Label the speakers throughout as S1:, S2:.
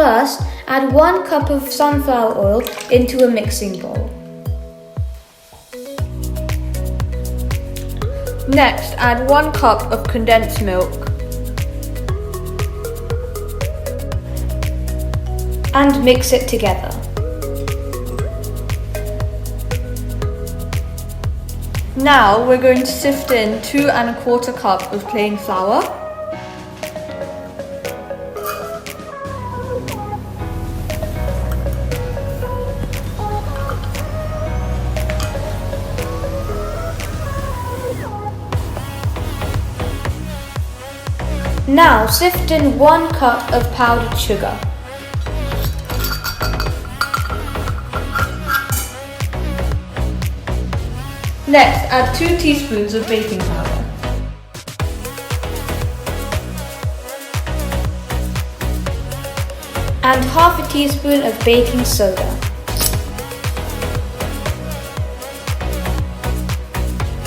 S1: First, add 1 cup of sunflower oil into a mixing bowl.
S2: Next, add 1 cup of condensed milk.
S1: And mix it together.
S2: Now we're going to sift in 2 1/4 cup of plain flour.
S1: Now sift in 1 cup of powdered sugar.
S2: Next, add 2 teaspoons of baking powder.
S1: And half a teaspoon of baking soda.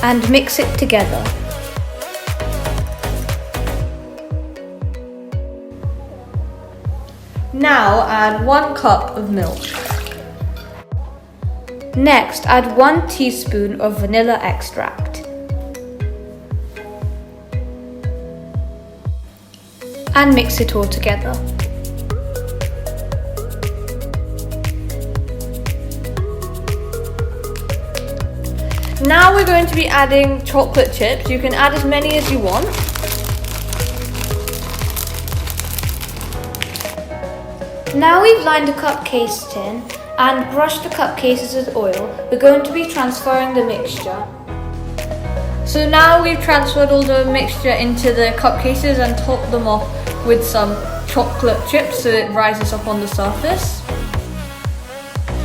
S1: And mix it together.
S2: Now add 1 cup of milk.
S1: Next, add 1 teaspoon of vanilla extract. And mix it all together.
S2: Now we're going to be adding chocolate chips. You can add as many as you want.
S1: Now we've lined the cupcase tin and brushed the cupcases with oil, we're going to be transferring the mixture.
S2: So now we've transferred all the mixture into the cupcases and topped them off with some chocolate chips so it rises up on the surface.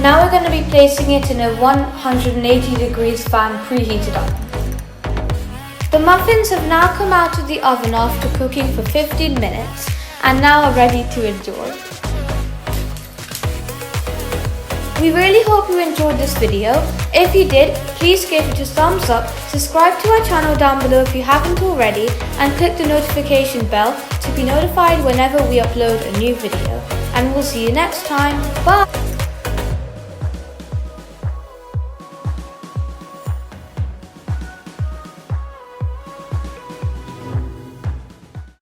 S1: Now we're going to be placing it in a 180 degrees fan preheated oven. The muffins have now come out of the oven after cooking for 15 minutes and now are ready to enjoy. We really hope you enjoyed this video. If you did, please give it a thumbs up, subscribe to our channel down below if you haven't already, and click the notification bell to be notified whenever we upload a new video. And we'll see you next time. Bye!